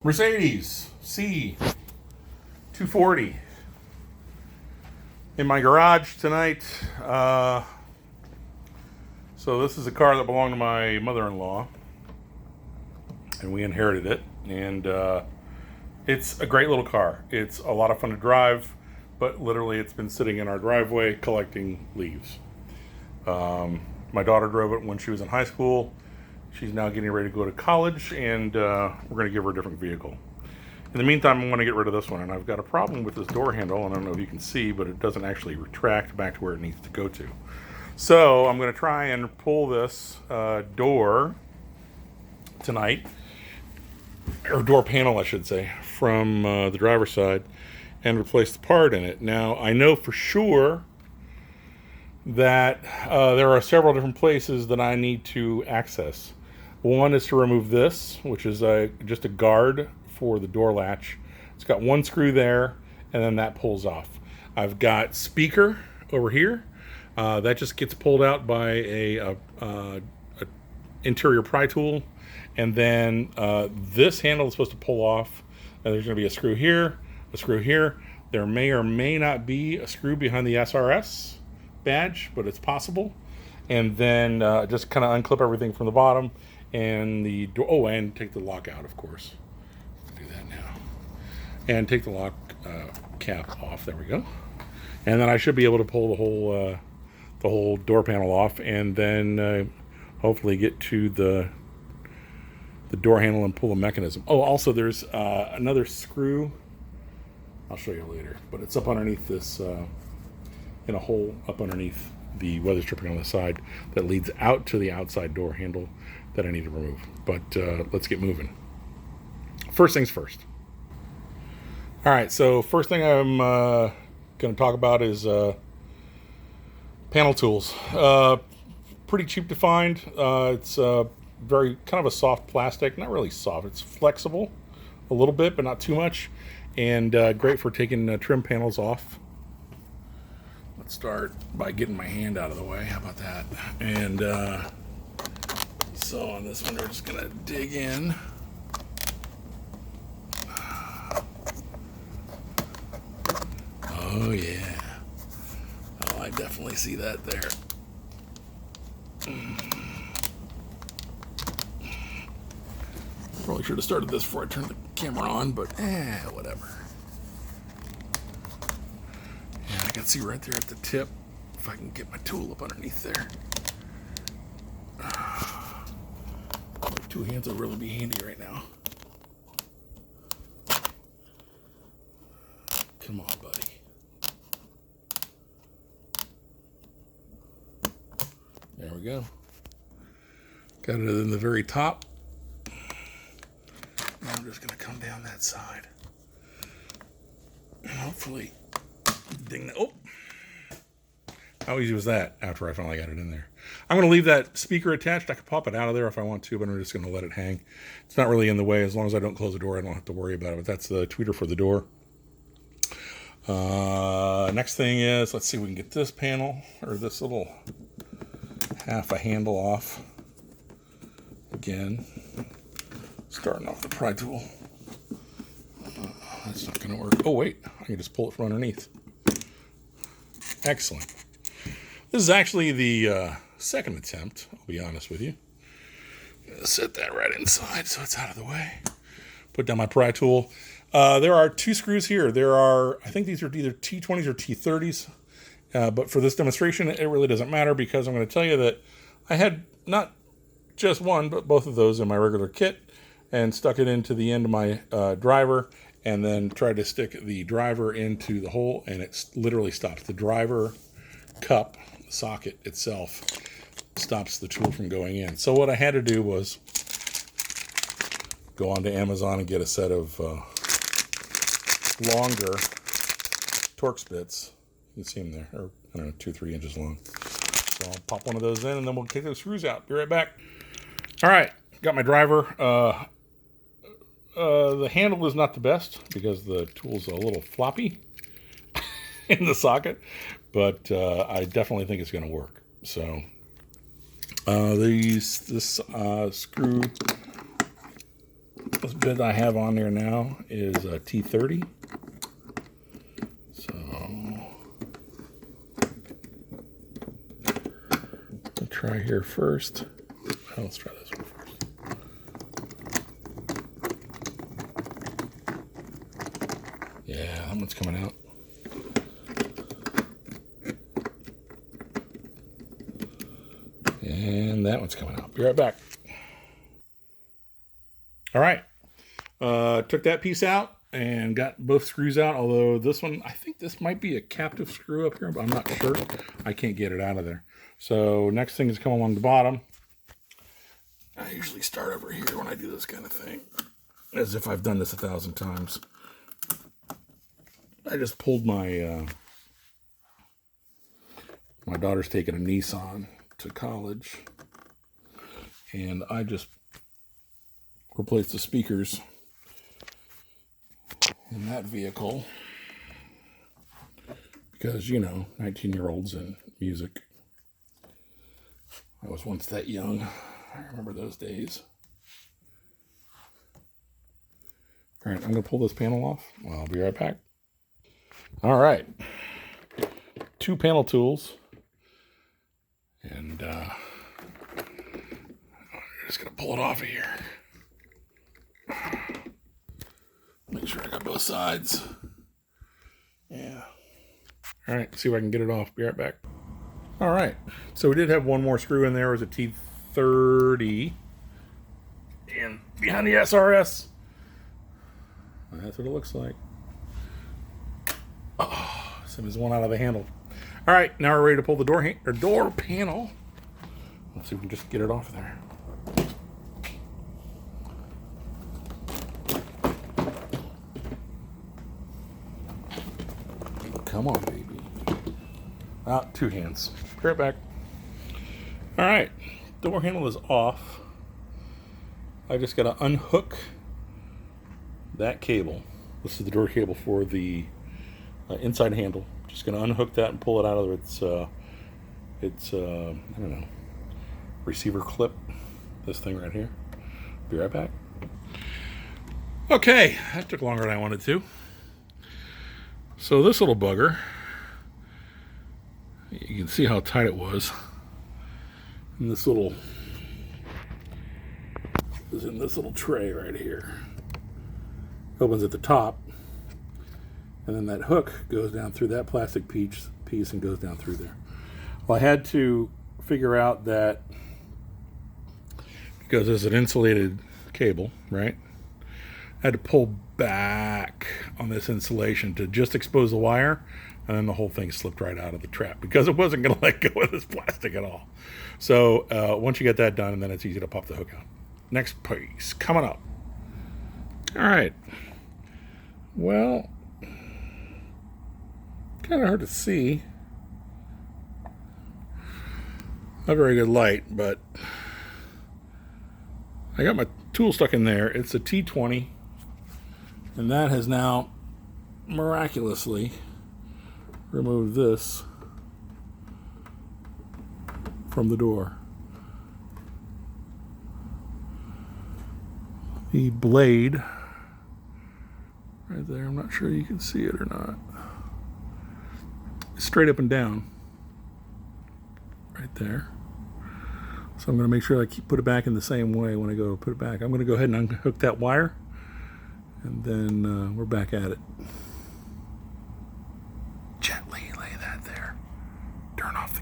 Mercedes C240 in my garage tonight. So this is a car that belonged to my mother-in-law, and we inherited it. And it's a great little car. It's a lot of fun to drive, but literally it's been sitting in our driveway collecting leaves. My daughter drove it when she was in high school. She's now getting ready to go to college, and we're going to give her a different vehicle. In the meantime, I want to get rid of this one, and I've got a problem with this door handle, and I don't know if you can see, but it doesn't actually retract back to where it needs to go to. So I'm going to try and pull this door tonight, or door panel, I should say, from the driver's side and replace the part in it. Now, I know for sure that there are several different places that I need to access. One is to remove this, which is just a guard for the door latch. It's got one screw there, and then that pulls off. I've got speaker over here. That just gets pulled out by a interior pry tool. And then this handle is supposed to pull off. There's going to be a screw here, a screw here. There may or may not be a screw behind the SRS badge, but it's possible. And then just kind of unclip everything from the bottom and the door. Oh, and take the lock out, of course. Let's do that now. And take the lock cap off. There we go. And then I should be able to pull the whole door panel off, and then hopefully get to the door handle and pull the mechanism. Oh, also there's another screw. I'll show you later, but it's up underneath this, in a hole up underneath the weather stripping on the side that leads out to the outside door handle that I need to remove. But let's get moving. First things first. All right, so first thing I'm going to talk about is panel tools. Pretty cheap to find. It's very kind of a soft plastic, not really soft. It's flexible a little bit, but not too much, and great for taking trim panels off. Let's start by getting my hand out of the way. How about that? And so on this one, we're just gonna dig in. Oh yeah. Oh, I definitely see that there. Probably should have started this before I turned the camera on, but whatever. Yeah, I can see right there at the tip, if I can get my tool up underneath there. Two hands will really be handy right now. Come on, buddy. There we go. Got it in the very top. Now I'm just going to come down that side. And hopefully ding that. Oh! How easy was that after I finally got it in there? I'm going to leave that speaker attached. I could pop it out of there if I want to, but I'm just going to let it hang. It's not really in the way. As long as I don't close the door, I don't have to worry about it. But that's the tweeter for the door. Next thing is, let's see if we can get this panel, or this little half a handle off. Again, starting off the pry tool. That's not going to work. Oh, wait. I can just pull it from underneath. Excellent. This is actually the second attempt, I'll be honest with you. I'm going to set that right inside so it's out of the way. Put down my pry tool. There are two screws here. There are, I think these are either T20s or T30s. But for this demonstration, it really doesn't matter, because I'm going to tell you that I had not just one, but both of those in my regular kit, and stuck it into the end of my driver, and then tried to stick the driver into the hole, and it literally stops. The driver cup, the socket itself, stops the tool from going in. So what I had to do was go onto Amazon and get a set of longer Torx bits. You can see them there, or I don't know, 2-3 inches long. So I'll pop one of those in, and then we'll take those screws out. Be right back. All right, got my driver. The handle is not the best because the tool's a little floppy in the socket, but I definitely think it's going to work. So this screw, this bit I have on there now is a T30. So I'll try here first. Oh, let's try this one first. Yeah, that one's coming out. And that one's coming out. Be right back. All right. Took that piece out and got both screws out. Although this one, I think this might be a captive screw up here, but I'm not sure. I can't get it out of there. So next thing is come along the bottom. I usually start over here when I do this kind of thing, as if I've done this 1,000 times. I just pulled my my daughter's taking a Nissan to college, and I just replaced the speakers in that vehicle because, you know, 19-year-olds and music. I was once that young. I remember those days. All right, I'm going to pull this panel off. I'll be right back. All right. 2 panel tools. And I'm just going to pull it off of here. Make sure I got both sides. Yeah. All right, see if I can get it off. Be right back. All right, so we did have one more screw in there. It was a T30. And behind the SRS. That's what it looks like. Oh, there's one out of the handle. All right, now we're ready to pull the door panel. Let's see if we can just get it off of there. Come on, baby. 2 hands. Be right back. All right, door handle is off. I just got to unhook that cable. This is the door cable for the inside handle. Just going to unhook that and pull it out of its I don't know, receiver clip. This thing right here. Be right back. Okay, that took longer than I wanted to. So this little bugger, you can see how tight it was. And this little is in this little tray right here. Opens at the top, and then that hook goes down through that plastic piece and goes down through there. Well, I had to figure out that because there's an insulated cable, right? I had to pull back on this insulation to just expose the wire, and then the whole thing slipped right out of the trap because it wasn't going to let go of this plastic at all. So once you get that done, then it's easy to pop the hook out. Next piece coming up. All right. Well, kind of hard to see. Not very good light, but I got my tool stuck in there. It's a T20, and that has now miraculously removed this from the door. The blade right there, I'm not sure you can see it or not. Straight up and down right there. So I'm going to make sure I put it back in the same way when I go to put it back. I'm going to go ahead and unhook that wire, and then we're back at it. Gently lay that there. Turn off the